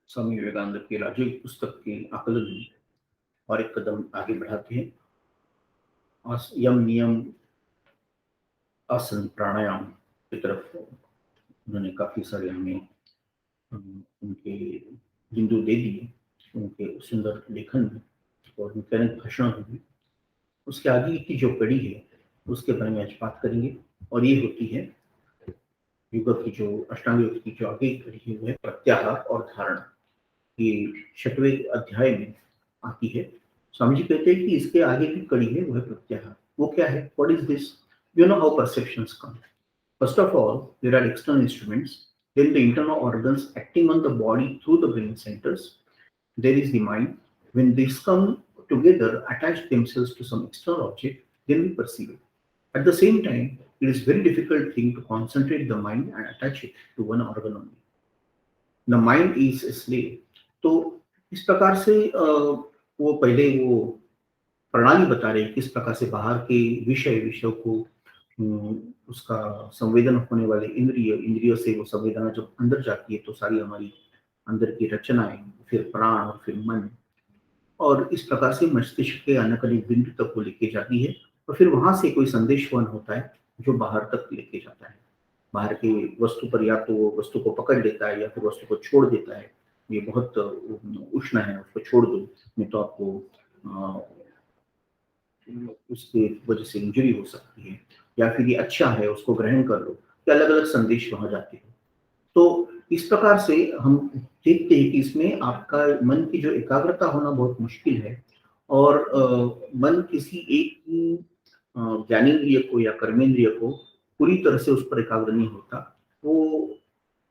स्वामी विवेकानंद के राजयोग पुस्तक के आकलन में और एक कदम आगे बढ़ाते हैं। यम नियम आसन प्राणायाम की तरफ उन्होंने काफी सारे हमें उनके बिंदु दे दिए उनके सुंदर लेखन में और उनके अनेक भाषणों में भी। उसके आगे की जो कड़ी है उसके बारे में आज बात करेंगे और ये होती है योग की जो अष्टांग योग की जो आगे की कड़ी है वो है प्रत्याहार और धारणा। ये 6वें अध्याय में आती है। स्वामी जी कहते हैं कि इसके आगे की कड़ी है वो है प्रत्याहार। वो क्या है? What is this? You know how perceptions come. First of all, there are external instruments, then the internal organs acting on the body through the brain centers. There is the mind. When these come together, attach themselves to some external object, then we perceive it. At the same time, it is very difficult thing to concentrate the mind and attach it to one organ only. The mind is a slave. तो इस प्रकार से वो पहले वो प्रणाली बता रहे किस प्रकार से बाहर के विषयों को उसका संवेदन होने वाले इंद्रियों से वो संवेदना जब अंदर जाती है तो सारी हमारी अंदर की रचनाएं, फिर प्राण और फिर मन, और इस प्रकार से मस्तिष्क के अनेक बिंदु तक वो लेके जाती है और फिर वहां से कोई संदेशवन होता है जो बाहर तक लेके जाता है। बाहर की वस्तु पर या तो वो वस्तु को पकड़ लेता है या फिर वस्तु को छोड़ देता है। ये बहुत उष्ण है, उसको छोड़ दो, नहीं तो आपको उसके वजह से इंजरी हो सकती है, या फिर ये अच्छा है उसको ग्रहण कर लो। ये अलग अलग संदेश वहां जाते हैं। तो इस प्रकार से हम देखते हैं कि इसमें आपका मन की जो एकाग्रता होना बहुत मुश्किल है और मन किसी एक ही ज्ञानेंद्रिय को या कर्मेंद्रिय को पूरी तरह से उस पर एकाग्र नहीं होता। वो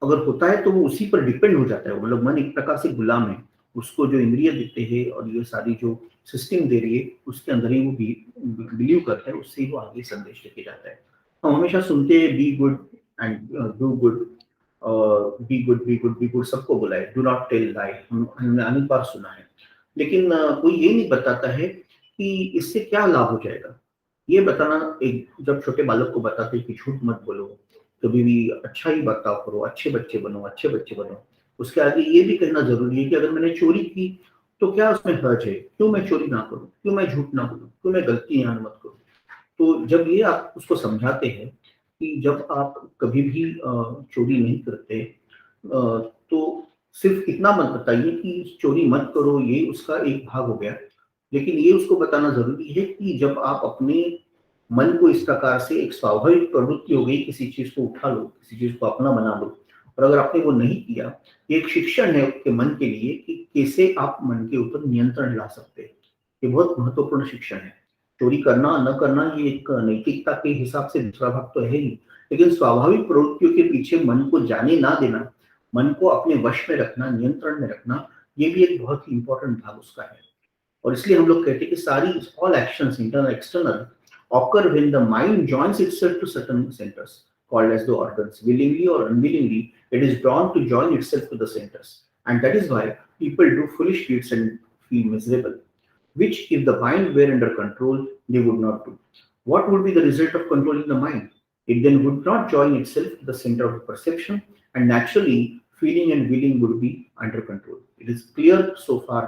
अगर होता है तो वो उसी पर डिपेंड हो जाता है। मतलब मन एक प्रकार से गुलाम है, उसको जो इंद्रिय देते हैं और ये सारी जो सिस्टम दे रही है उसके अंदर ही वो बिलीव करता है, उससे वो आगे संदेश लेके जाता है। हम हमेशा सुनते हैं be good and do good, be good be good be good, सबको बुलाए, डू नॉट टेल लाई, हमने अनेक बार सुना है। लेकिन कोई ये नहीं बताता है कि इससे क्या लाभ हो जाएगा। ये बताना, एक जब छोटे बालक को बताते हैं कि झूठ मत बोलो, कभी भी अच्छा ही बर्ताव करो, अच्छे बच्चे बनो, अच्छे बच्चे बनो। उसके आगे ये भी कहना जरूरी है कि अगर मैंने चोरी की तो क्या उसमें हर्ज है, क्यों मैं चोरी ना करूं, क्यों मैं झूठ ना बोलूं, क्यों मैं गलती यहाँ मत करूं। तो जब ये आप उसको समझाते हैं कि जब आप कभी भी चोरी नहीं करते तो सिर्फ इतना मत बताइए कि चोरी मत करो, ये उसका एक भाग हो गया। लेकिन ये उसको बताना जरूरी है कि जब आप अपने मन को इस प्रकार से एक स्वाभाविक प्रवृत्ति हो गई, किसी चीज को उठा लो, किसी चीज को अपना बना लो, और अगर आपने वो नहीं किया, ये एक शिक्षण है आपके मन के लिए कि कैसे आप मन के ऊपर नियंत्रण ला सकते हैं। ये बहुत महत्वपूर्ण शिक्षण है। चोरी करना न करना ये एक नैतिकता के हिसाब से दूसरा भाग तो है ही, लेकिन स्वाभाविक प्रवृत्तियों के पीछे मन को जाने ना देना, मन को अपने वश में रखना, नियंत्रण में रखना, ये भी एक बहुत ही इंपॉर्टेंट भाग उसका है। और इसलिए हम लोग कहते हैं कि सारी all actions internal external occur when the mind joins itself to certain centers called as the organs. Willingly or unwillingly, it is drawn to join itself to the centers, and that is why people do foolish deeds and feel miserable, which if the mind were under control they would not do. What would be the result of controlling the mind? It then would not join itself to the center of perception, and naturally feeling and willing would be under control. It is clear so far.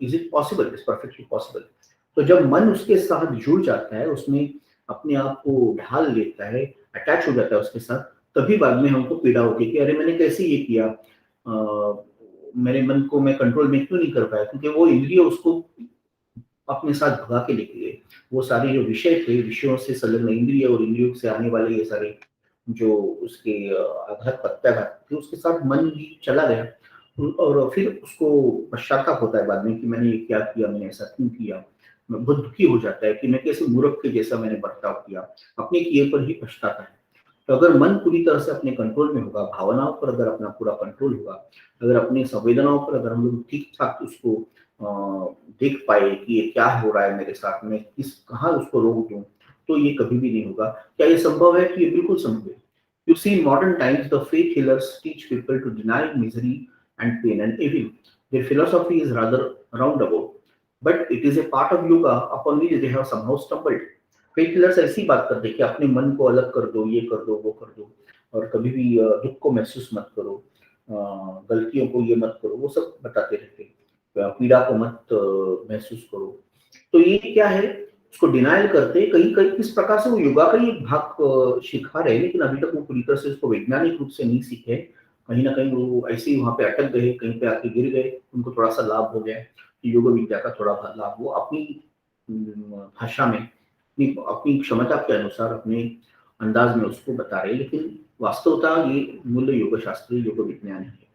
Is it possible? It is perfectly possible. तो जब मन उसके साथ जुड़ जाता है, उसमें अपने आप को ढाल लेता है, अटैच हो जाता है उसके साथ, तभी बाद में हमको पीड़ा होती है कि अरे मैंने कैसे ये किया, मेरे मन को मैं कंट्रोल में क्यों नहीं कर पाया, क्योंकि वो इंद्रिय उसको अपने साथ भगा के लेके गए। वो सारे जो विषय थे, विषयों से संलग्न इंद्रिय और इंद्रियों से आने वाले ये सारे जो उसके आघात प्रत्याघात थे, उसके साथ मन भी चला गया और फिर उसको पश्चाताप होता है बाद में कि मैंने ये क्या किया, मैंने ऐसा क्यों किया। बहुत दुखी हो जाता है कि मैं कैसे मूर्ख के जैसा मैंने बर्ताव किया, अपने किए पर ही पछताता है। तो अगर मन पूरी तरह से अपने कंट्रोल में होगा, भावनाओं पर अगर अपना पूरा कंट्रोल होगा, अगर अपनी संवेदनाओं पर अगर हम लोग ठीक ठाक उसको देख पाए कि ये क्या हो रहा है मेरे साथ में, कहाँ उसको रोक दूं, तो ये कभी भी नहीं होगा। क्या ये संभव है? कि ये बिल्कुल संभव है। You see, in modern times, the faith healers teach people to deny misery and pain and evil. Their philosophy is rather roundabout, but it is a part of yoga upon which they have somehow stumbled. Faith healers ऐसी बात करते कि अपने मन को अलग कर दो, ये कर दो, वो कर दो, और कभी भी दुख को महसूस मत करो, गलतियों को ये मत करो, वो सब बताते रहते हैं। पीड़ा को मत महसूस करो। तो ये क्या है, उसको डिनायल करते कहीं कहीं किस प्रकार से वो योगा का ही एक भाग सिखा रहे हैं, लेकिन अभी तक वो पूरी तरह से उसको वैज्ञानिक रूप से नहीं सीखे। कहीं ना कहीं वो ऐसे ही वहां पे अटक गए, कहीं पे आके गिर गए, उनको थोड़ा सा लाभ हो गया कि योग विद्या का थोड़ा लाभ वो अपनी भाषा में, अपनी अपनी क्षमता के अनुसार, अपने अंदाज में उसको बता रहे हैं, लेकिन वास्तवता ये मूल्य योग शास्त्र, योग विज्ञान है।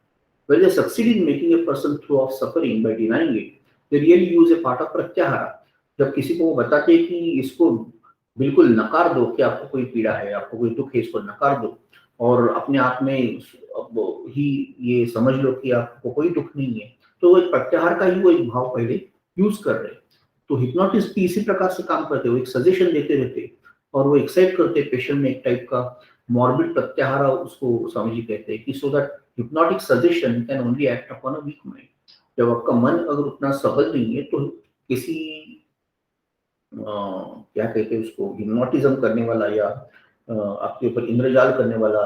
When they succeed in making a person throw off suffering by denying it, they really use a part of pratyahara. जब किसी को वो बताते हैं कि इसको बिल्कुल नकार दो कि आपको कोई पीड़ा है, आपको कोई दुख है, इसको नकार दो और अपने आप में अब ही ये समझ लो कि आपको कोई दुख नहीं है, तो वो एक प्रत्याहार का ही वो एक भाव पहले यूज कर रहे हैं। तो हिप्नोटिस्ट भी इसी प्रकार से काम करते हैं, वो एक सजेशन देते रहते हैं और वो एक्साइट करते हैं पेशेंट में एक टाइप का मॉर्बिड प्रत्याहार, उसको स्वामी जी कहते हैं कि so that hypnotic suggestion can only act upon a weak mind. जब आपका मन अगर उतना सबल नहीं है तो किसी क्या कहते हैं उसको, हिप्नोटिज्म करने वाला या आपके ऊपर इंद्रजाल करने वाला,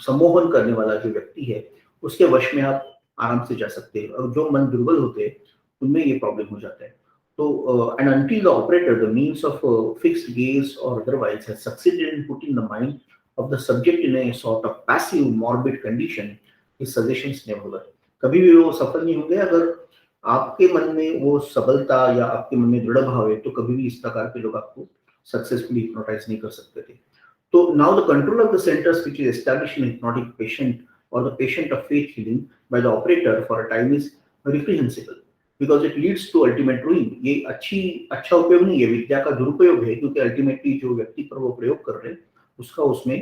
सम्मोहन करने वाला जो व्यक्ति है, उसके वश में आप आराम से जा सकते हैं। और जो मन दुर्बल होते हैं उनमें ये प्रॉब्लम हो जाता है। तो and until the operator the means of fixed gaze or otherwise has succeeded in putting the mind of the subject in a sort of passive morbid condition, his suggestions never work. कभी भी वो सफल नहीं होंगे। अगर आपके मन में वो सबलता या आपके मन में दृढ़ भाव है, तो कभी भी इस प्रकार के लोग आपको सक्सेसफुली हिप्नोटाइज नहीं कर सकते थे। तो now the control of the centres which is established in hypnotic patient और the patient of faith healing by the operator for a time is reprehensible because it leads to ultimate ruin. ये अच्छा उपयोग नहीं है, विद्या का दुरुपयोग है, क्योंकि अल्टीमेटली जो व्यक्ति पर वो प्रयोग कर रहे हैं उसका उसमें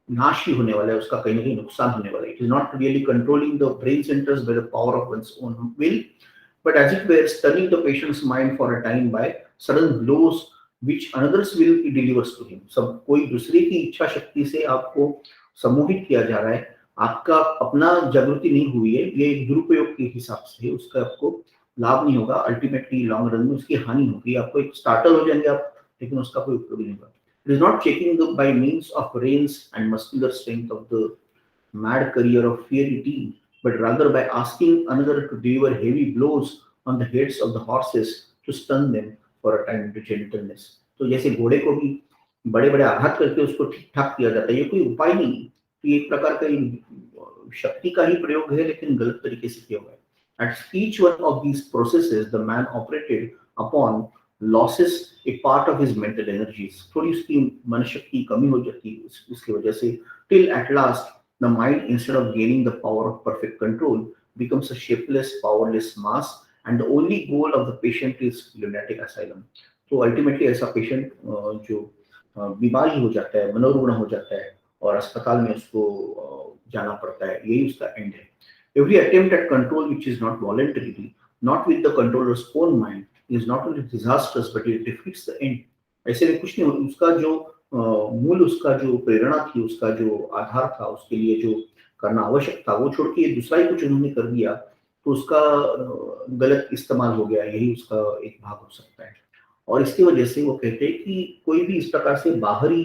नाश ही होने वाला है, उसका कहीं ना कहीं नुकसान होने वाला है। It is not really controlling the brain centres by the power of one's own will, but as it were stunning the patient's mind for a time by sudden blows which another's will delivers to him. सब कोई दूसरे की इच्छा शक्ति से आपको सम्मोहित किया जा रहा है, आपका अपना जागृति नहीं हुई है, ये एक दुरुपयोग के हिसाब से उसका आपको लाभ नहीं होगा। अल्टीमेटली लॉन्ग रन में उसकी हानि होगी, आपको एक स्टार्टल हो जाएंगे आप, लेकिन उसका कोई उपयोग नहीं होगा। It is not checking the by means of brains and muscular strength of the mad career of fiery team, but rather by asking another to deliver heavy blows on the heads of the horses to stun them for a time into gentleness. तो जैसे घोड़े को भी बड़े बड़े आघात करके उसको ठीक ठाक किया जाता है, ये कोई उपाय नहीं, तो ये एक प्रकार का शक्ति का ही प्रयोग है, लेकिन गलत तरीके से किया हुआ है। At each one of these processes, the man operated upon losses a part of his mental energies. थोड़ी उसकी मन शक्ति की कमी हो जाती है उसकी वजह से, till at last the mind, instead of gaining the power of perfect control, becomes a shapeless, powerless mass, and the only goal of the patient is lunatic asylum. तो अल्टीमेटली ऐसा पेशेंट जो बीमारी हो जाता है, मनोरुग्ण हो जाता है और अस्पताल में उसको जाना पड़ता है, यही उसका एंड है। Every attempt at control which is not voluntarily, not with the controller's own mind, is not only disastrous but it defeats the end. ऐसे में कुछ नहीं, उसका जो मूल, उसका जो प्रेरणा थी, उसका जो आधार था, उसके लिए जो करना आवश्यक था, वो छोड़ के दूसरा ही कुछ उन्होंने कर दिया, तो उसका गलत इस्तेमाल हो गया, यही उसका एक भाग हो सकता है। और इसकी वजह से वो कहते हैं कि कोई भी इस प्रकार से बाहरी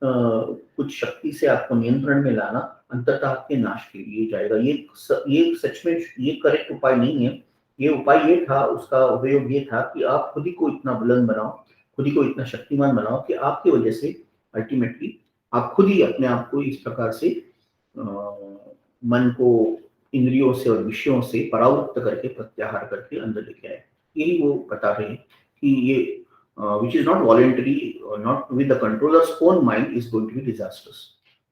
कुछ शक्ति से आपको नियंत्रण में लाना अंततः आपके नाश के लिए जाएगा। ये सच में ये करेक्ट उपाय नहीं है। ये उपाय ये था, उसका उपयोग ये था कि आप खुद ही को इतना बुलंद बनाओ, खुद ही को इतना शक्तिमान बनाओ कि आपकी वजह से अल्टीमेटली आप खुद ही अपने आप को इस प्रकार से मन को इंद्रियों से और विषयों से परावृत्त करके, प्रत्याहार करके अंदर लेके आए। यही वो बता रहे हैं कि ये which is not voluntary or not with the controller's own mind is going to be disastrous.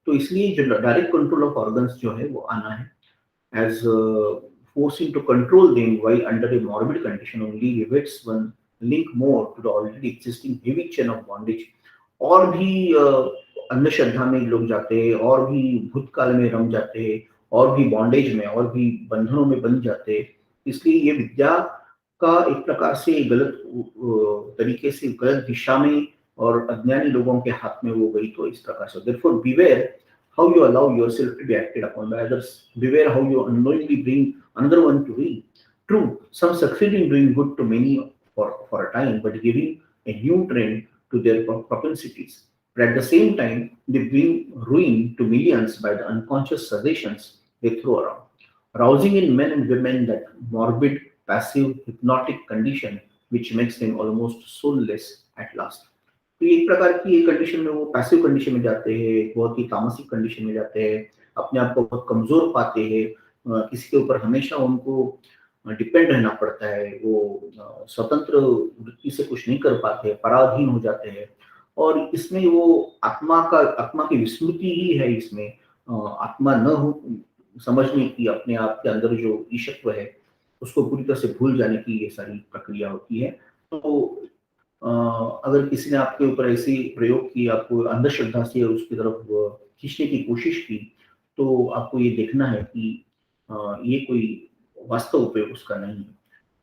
तो इसलिए जो डायरेक्ट कंट्रोल ऑफ ऑर्गन्स जो है वो आना है, as forcing to control them while under a morbid condition only rivets one link more to the already existing heavy chain of bondage. और भी अंधश्रद्धा में लोग जाते हैं, और भी भूतकाल में रम जाते हैं, और भी बॉन्डेज में, और भी बंधनों में बंध जाते हैं। इसलिए ये विद्या का एक प्रकार से गलत तरीके से, गलत दिशा में और अज्ञानी लोगों के हाथ में वो गई, तो इस प्रकार से therefore beware how you allow yourself to be acted upon by others. Beware how you unknowingly bring another one to ruin. True, some succeed in doing good to many for a time, but giving a new trend to their propensities. But at the same time, they bring ruin to millions by the unconscious suggestions they throw around, arousing in men and women that morbid, passive, hypnotic condition which makes them almost soulless at last. तो एक प्रकार की एक condition में वो passive condition में जाते हैं, एक बहुत ही तामसिक कंडीशन में जाते हैं, अपने आप को बहुत कमजोर पाते हैं, किसी के ऊपर हमेशा उनको डिपेंड रहना पड़ता है, वो स्वतंत्र वृत्ति से कुछ नहीं कर पाते, पराधीन हो जाते हैं। और इसमें वो आत्मा की विस्मृति ही है इसमें, आत्मा न हो समझने की, अपने आप के अंदर जो ईशत्व है उसको पूरी तरह से भूल जाने की ये सारी प्रक्रिया होती है। तो अगर किसी ने आपके ऊपर ऐसी प्रयोग की, आपको अंधश्रद्धा से उसकी तरफ खींचने की कोशिश की, तो आपको ये देखना है कि ये कोई वास्तव उपयोग उसका नहीं है।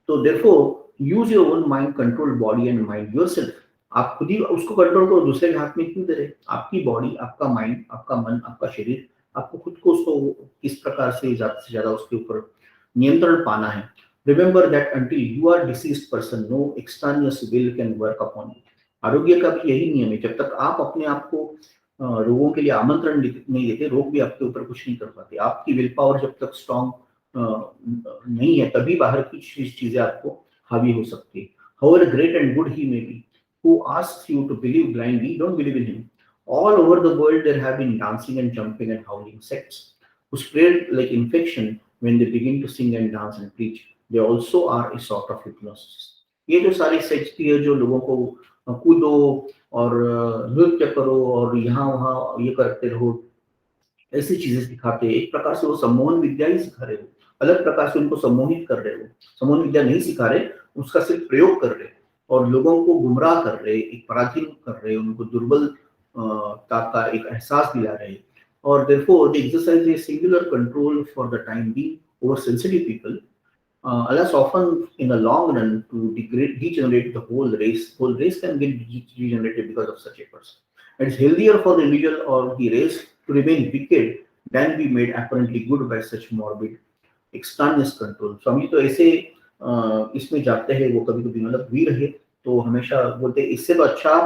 तो therefore use your own mind, control body and mind yourself। आप खुद ही उसको कंट्रोल करो, दूसरे के हाथ में क्यों दे रहे? आपकी बॉडी, आपका माइंड, आपका मन, आपका शरीर, आपको खुद को उसको किस प्रकार से ज्यादा उसके ऊपर नियंत्रण पाना है। Remember that until you are deceased person, no extraneous will can work upon you। आरोग्य का भी यही नियम है, जब तक आप अपने आप को रोगों के लिए आमंत्रण नहीं देते, रोग भी आपके ऊपर कुछ नहीं कर पाते। आपकी विल पावर जब तक स्ट्रॉन्ग नहीं है, तभी बाहर की चीजें आपको हावी हो सकती है। However great and good he may be, who asks you to believe blindly, don't believe in him। All over the world there have been dancing and jumping and howling sects who spread like infection when they begin to sing and dance and preach। They also are a sort of hypnosis। ये जो सारी sex थी है, जो लोगों को कूदो और नृत्य करो और यहाँ वहाँ ये करते रहो, ऐसी चीजें सिखाते हैं, एक प्रकार से वो सम्मोहन विद्या ही सिखा रहे हो, अलग प्रकार से उनको सम्मोहित कर रहे हो। सम्मोहन विद्या नहीं सिखा रहे, उसका सिर्फ प्रयोग कर रहे और लोगों को गुमराह कर रहे, एक पराधीन कर रहे, उनको दुर्बल का एक एहसास दिला रहे। और therefore they exercise a singular control for the time being over sensitive people, alas often in the long run to degenerate the whole race। Whole race can get degenerated because of such a person। It's healthier for the individual or the race to remain wicked than be made apparently good by such morbid extraneous control। स्वामी तो ऐसे इसमें जाते हैं, वो कभी कभी मतलब वीर है तो हमेशा बोलते हैं इससे तो अच्छा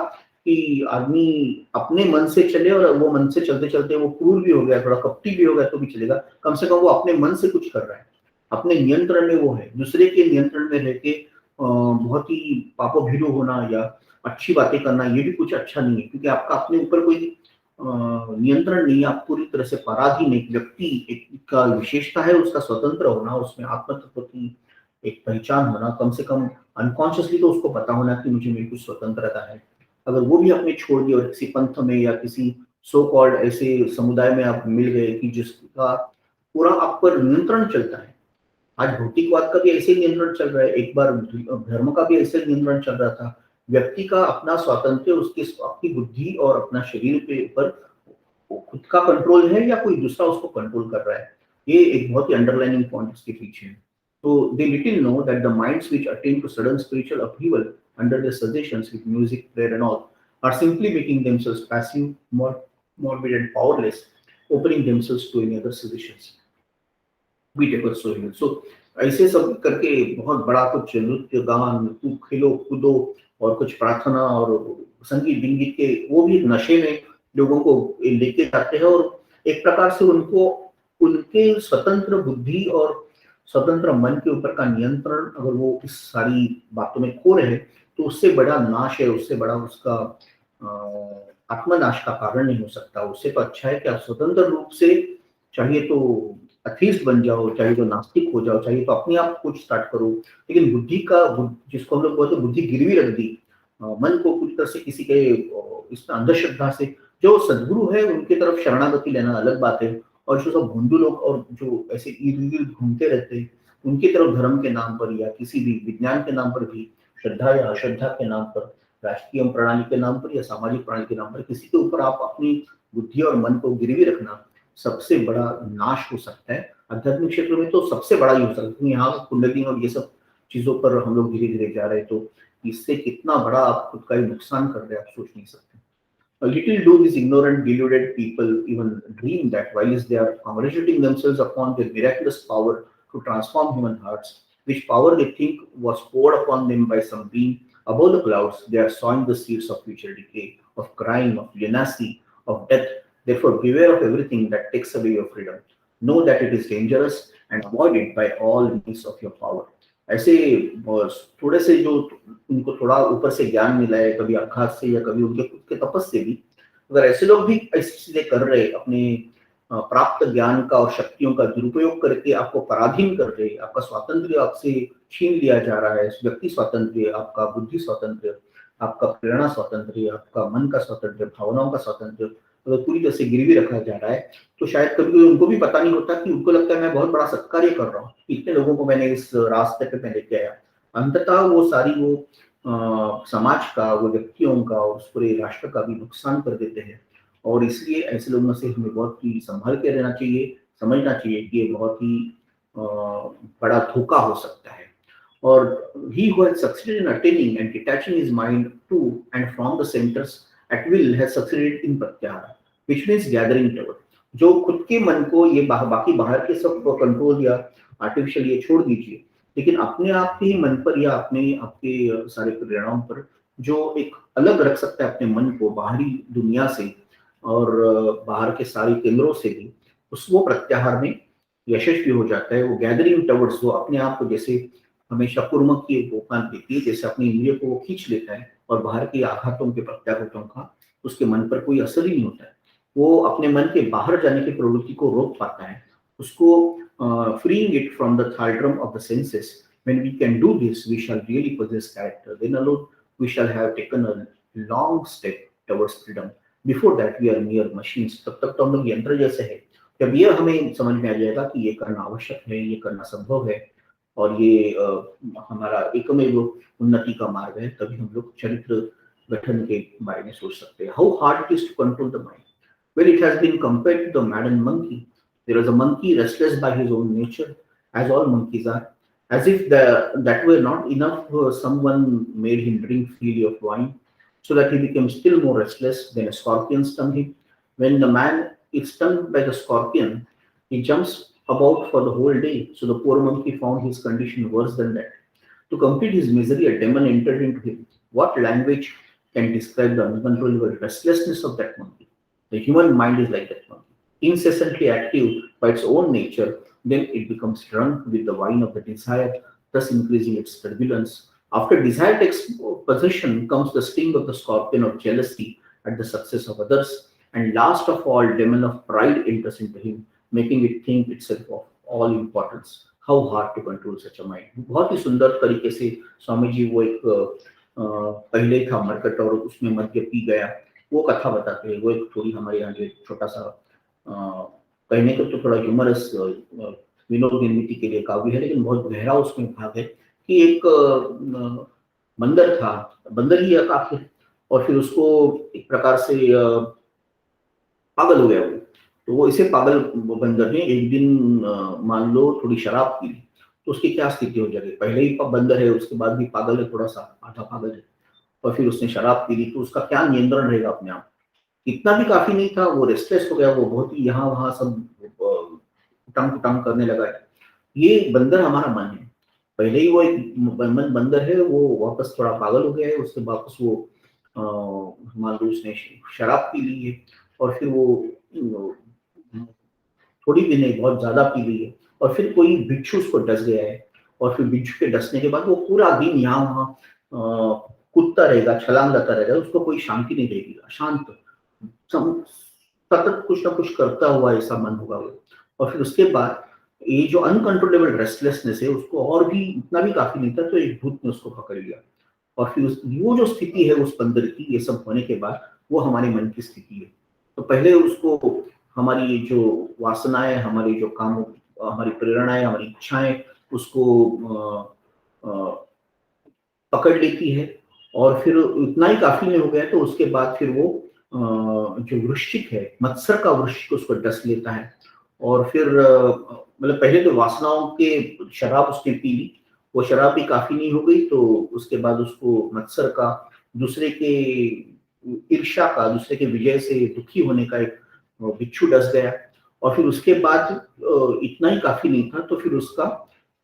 कि आदमी अपने मन से चले, और वो मन से चलते चलते वो क्रूर भी हो गया, थोड़ा कपटी भी हो गया तो भी चलेगा, कम से कम वो अपने मन से कुछ कर रहा है, अपने नियंत्रण में वो है। दूसरे के नियंत्रण में रह के बहुत ही पापोभीरू होना या अच्छी बातें करना, ये भी कुछ अच्छा नहीं है, क्योंकि आपका अपने ऊपर कोई नियंत्रण नहीं, आप पूरी तरह से पराधीन एक व्यक्ति। एक का विशेषता है उसका स्वतंत्र होना, उसमें आत्म तत्व की एक पहचान होना, कम से कम अनकॉन्शियसली तो उसको पता होना कि मुझे मेरी कुछ स्वतंत्रता है। अगर वो भी आपने छोड़ दिया और किसी पंथ में या किसी सो कॉल्ड ऐसे समुदाय में आप मिल गए कि जिसका पूरा आप पर नियंत्रण चलता है, आज भौतिकवाद का भी ऐसे ही नियंत्रण चल रहा है, एक बार धर्म का भी ऐसे नियंत्रण चल रहा था। व्यक्ति का अपना स्वातंत्र्य, उसकी अपनी बुद्धि और अपना शरीर के ऊपर खुद का कंट्रोल है या कोई दूसरा उसको कंट्रोल कर रहा है, ये एक बहुत ही अंडरलाइनिंग पॉइंट इसके पीछे है। तो they little know that the minds which attend to sudden spiritual upheaval under their suggestions with music, prayer and all are simply making themselves passive, morbid and powerless, opening themselves to any other suggestions, be it ever so evil। So ऐसे सब करके बहुत बड़ा कुछ नृत्य गान, तू खेलो कूदो और कुछ प्रार्थना और संगीत विंगीत के वो भी नशे में लोगों को लेके जाते हैं, और एक प्रकार से उनको उनके स्वतंत्र बुद्धि और स्वतंत्र मन के ऊपर का नियंत्रण अगर वो इस सारी बातों में खो रहे हैं, तो उससे बड़ा नाश है, उससे बड़ा उसका आत्मनाश का कारण नहीं हो सकता। उससे तो अच्छा है कि आप स्वतंत्र रूप से चाहिए तो अथीस्ट बन जाओ, चाहिए तो नास्तिक हो जाओ, चाहिए तो अपने आप कुछ स्टार्ट करो, लेकिन बुद्धि का जिसको हम लोग बोलते हैं बुद्धि गिरवी रख दी, मन को पूरी तरह से किसी के इसमें अंधश्रद्धा से, जो सदगुरु है उनकी तरफ शरणागति लेना अलग बात है, और जो सब भोंदू लोग और जो ऐसे इर्द गिर्द घूमते रहते हैं उनकी तरफ धर्म के नाम पर या किसी भी विज्ञान के नाम पर भी, श्रद्धा या अश्रद्धा के नाम पर, राष्ट्रीय प्रणाली के नाम पर या सामाजिक प्रणाली के नाम पर किसी के ऊपर आप अपनी बुद्धि और मन को गिरवी रखना सबसे बड़ा नाश हो सकता है। आध्यात्मिक क्षेत्र में तो सबसे बड़ा ही हो सकता है। यहाँ कुंडली और ये सब चीजों पर हम लोग धीरे धीरे जा रहे हैं, तो इससे कितना बड़ा आप खुद का ही नुकसान कर रहे हैं आप सोच नहीं सकते। A little do these ignorant, deluded people even dream that whilst they are congratulating themselves upon their miraculous power to transform human hearts, which power they think was poured upon them by some being Above the clouds, they are sowing the seeds of future decay, of crime, of lunacy, of death. Therefore, beware of everything that takes away your freedom. Know that it is dangerous and avoid it by all means of your power. ऐसे थोड़े से जो उनको थोड़ा ऊपर से ज्ञान मिला है, कभी आघात से या कभी उनके खुद के तपस से भी, अगर ऐसे लोग भी ऐसी चीजें कर रहे अपने प्राप्त ज्ञान का और शक्तियों का दुरुपयोग करके आपको पराधीन कर रहे, आपका स्वातंत्र्य आपसे छीन लिया जा रहा है, व्यक्ति स्वातंत्र्य, आपका बुद्धि स्वातंत्र्य, आपका प्रेरणा स्वातंत्र्य, आपका मन का स्वातंत्र्य, भावनाओं का स्वातंत्र्य अगर पूरी तरह से गिरवी रखा जा रहा है, तो शायद कभी उनको भी पता नहीं होता कि उनको लगता है मैं बहुत बड़ा सत्कार्य कर रहा हूँ, इतने लोगों को मैंने इस रास्ते पे मैं लेके आया। अंततः वो सारी वो समाज का, वो व्यक्तियों का और उस पूरे राष्ट्र का भी नुकसान कर देते हैं। और इसलिए ऐसे लोगों से हमें बहुत ही संभल के रहना चाहिए, समझना चाहिए कि ये बहुत ही बड़ा धोखा हो सकता है। और he who has succeeded in attaining and detaching his mind to and from the centers at will has succeeded in pratyahara, which means gathering together. जो खुद के मन को ये बाकी बाहर के सब कंट्रोल या आर्टिफिशियल ये छोड़ दीजिए, लेकिन अपने आप के ही मन पर या अपने आपके सारे प्रेरणाओं पर जो एक अलग रख सकता है अपने मन को बाहरी दुनिया से और बाहर के सारे केंद्रों से भी, उस वो प्रत्याहार में यशस्वी हो जाता है। वो गैदरिंग टवर्ड्स, वो अपने आप को जैसे हमेशा कुर्मक की एक उपान देती है, जैसे अपनी इंद्रिय को वो खींच लेता है और बाहर के आघातों के प्रत्याघातों का उसके मन पर कोई असर ही नहीं होता है। वो अपने मन के बाहर जाने की प्रवृत्ति को रोक पाता है, उसको freeing it from the thraldom of the senses. When we can do this, we shall really possess character. Then alone we shall have taken a long step towards freedom. Before that we are mere machines. तब तक तो हम लोग यंत्र जैसे हैं। जब ये हमें समझ में आ जाएगा कि ये करना आवश्यक है, ये करना संभव है और ये हमारा एकमेव उन्नति का मार्ग है, तभी हम लोग चरित्र गठन के बारे में सोच सकते हैं। How hard it is to control the mind? Well, it has been compared to the maddened monkey. There is a monkey restless by his own nature, as all monkeys are. As if that were not enough, someone made him drink freely of wine, so that he became still more restless. Then a scorpion stung him. When the man is stung by the scorpion, he jumps about for the whole day. So the poor monkey found his condition worse than that. To complete his misery, a demon entered into him. What language can describe the uncontrollable restlessness of that monkey? The human mind is like that monkey, incessantly active by its own nature. Then it becomes drunk with the wine of the desire, thus increasing its turbulence. After desire takes possession comes the sting of the scorpion of jealousy at the success of others, and last of all, demon of pride enters into him, making it think itself of all importance. How hard to control such a mind. बहुत ही सुंदर तरीके से स्वामी जी वो एक पहले था मरकट और उसमें मध्य पी गया, वो कथा बताते हैं। वो एक थोड़ी हमारे यहाँ जो छोटा सा कहने को तो थोड़ा ह्यूमरस विनोद निर्मिति के लिए काव्य है, लेकिन बहुत गहरा उसमें भाग है कि एक बंदर था, बंदर ही काफी, और फिर उसको एक प्रकार से पागल हो गया वो। तो वो इसे पागल बंदर ने एक दिन मान लो थोड़ी शराब पी ली, तो उसकी क्या स्थिति हो जाएगी? पहले ही बंदर है, उसके बाद भी पागल है, थोड़ा सा आधा पागल है, और फिर उसने शराब पी ली, तो उसका क्या नियंत्रण रहेगा अपने आप? इतना भी काफी नहीं था, वो रेस्टलेस हो गया, वो बहुत ही यहाँ वहां सब उटंग पुटंग करने लगा। ये बंदर हमारा मन है, पहले ही वो एक मन बंदर है, वो वापस थोड़ा पागल हो गया है, उसके वापस वो मान लो उसने शराब पी ली है, और फिर वो थोड़ी भी नहीं बहुत ज्यादा पी ली है, और फिर कोई बिच्छू उसको डस गया है, और फिर बिच्छू के डसने के बाद वो पूरा दिन यहाँ वहाँ कूदता रहेगा, छलांग लगाता रहेगा, उसको कोई शांति नहीं रहेगी, अशांत सतत कुछ ना कुछ करता हुआ ऐसा मन होगा वो। और फिर उसके बाद ये जो अनकंट्रोलेबल रेस्टलेसनेस है, उसको और भी इतना भी काफी नहीं था, तो एक भूत ने उसको पकड़ लिया, और फिर वो जो स्थिति है उस बंदर की, ये सब होने के बाद वो हमारे मन की स्थिति है। तो पहले उसको हमारी जो वासनाएं, हमारी जो काम, हमारी प्रेरणाएं, हमारी इच्छाएं उसको पकड़ लेती है, और फिर इतना ही काफी नहीं हो गया, तो उसके बाद फिर वो जो वृश्चिक है, मत्सर का वृश्चिक उसको डस लेता है, और फिर मतलब पहले तो वासनाओं के शराब उसने पी ली, वो शराब भी काफी नहीं हो गई, तो उसके बाद उसको मत्सर का, दूसरे के ईर्ष्या का, दूसरे के विजय से दुखी होने का एक बिच्छू डस गया, और फिर उसके बाद इतना ही काफी नहीं था, तो फिर उसका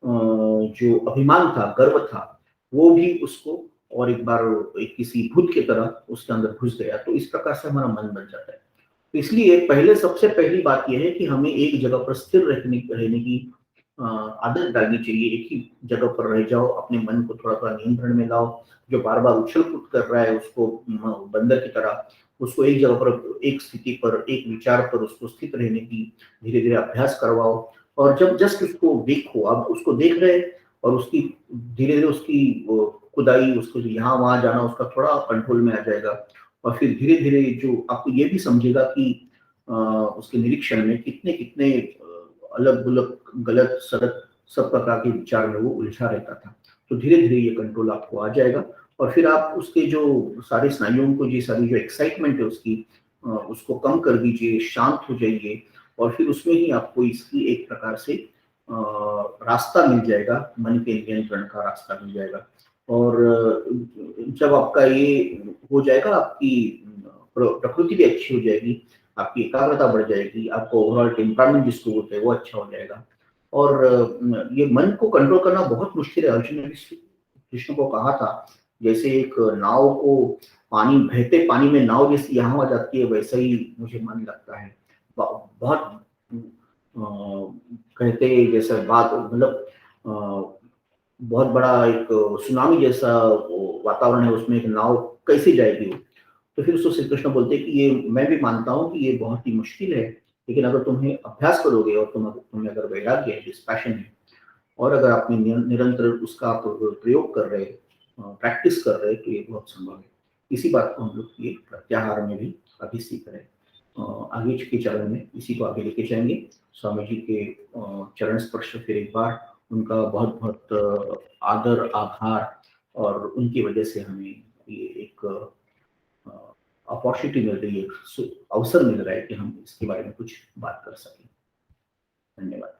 जो अभिमान था, गर्व था, वो भी उसको और एक बार एक किसी भूत की तरह उसके अंदर घुस गया, तो इस प्रकार से हमारा मन बन जाता है। तो इसलिए पहले सबसे पहली बात ये है कि हमें एक जगह पर स्थिर रहने की आदत डालनी चाहिए। एक ही जगह पर रह जाओ, अपने मन को थोड़ा-थोड़ा नियंत्रण में लाओ। जो बार-बार उछल-कूद कर रहा है उसको बंदर की तरह उसको एक जगह पर, एक स्थिति पर, एक विचार पर उसको स्थित रहने की धीरे-धीरे अभ्यास करवाओ। और जब जस्ट उसको देखो, आप उसको देख रहे हैं और उसकी धीरे-धीरे उसकी वो खुदाई, उसको यहाँ-वहाँ जाना उसका थोड़ा कंट्रोल में आ जाएगा। और फिर धीरे-धीरे जो आपको ये भी समझेगा कि उसके निरीक्षण में कितने-कितने अलग-अलग, गलत-सलत सब प्रकार के विचार में वो उलझा रहता था। तो धीरे-धीरे ये कंट्रोल आपको आ जाएगा और फिर आप उसके जो सारे स्नायुओं को, ये सारी जो एक्साइटमेंट है उसकी, उसको कम कर दीजिए, शांत हो जाइए और फिर उसमें ही आपको इसकी एक प्रकार से रास्ता मिल जाएगा, मन के नियंत्रण का रास्ता मिल जाएगा। और जब आपका ये हो जाएगा, आपकी प्रकृति भी अच्छी हो जाएगी, आपकी एकाग्रता बढ़ जाएगी, आपका ओवरऑल टेम्परामेंट जिसको बोलते हैं वो अच्छा हो जाएगा। और ये मन को कंट्रोल करना बहुत मुश्किल है। अर्जुन ने भी कृष्ण को कहा था, जैसे एक नाव को बहते पानी में नाव जैसे यहाँ वहाँ जाती है, वैसा ही मुझे मन लगता है। बहुत कहते जैसा बात, मतलब बहुत बड़ा एक सुनामी जैसा वो वातावरण है, उसमें एक नाव कैसे जाएगी वो। तो फिर उसको श्री कृष्ण बोलते हैं कि ये मैं भी मानता हूँ कि ये बहुत ही मुश्किल है, लेकिन अगर तुम्हें अभ्यास करोगे और तुम्हें अगर वैराग्य है, पैशन है, और अगर आप निरंतर उसका आप प्रयोग कर रहे, प्रैक्टिस कर रहे, तो ये बहुत संभव है। इसी बात को हम लोग ये प्रत्याहार में भी अभी सीख रहे हैं। आगे के चरण में इसी को आगे लेके जाएंगे। स्वामी जी के चरण स्पर्श फिर एक बार, उनका बहुत बहुत आदर आभार, और उनकी वजह से हमें ये एक अपॉर्चुनिटी मिल रही है, अवसर मिल रहा है कि हम इसके बारे में कुछ बात कर सकें। धन्यवाद।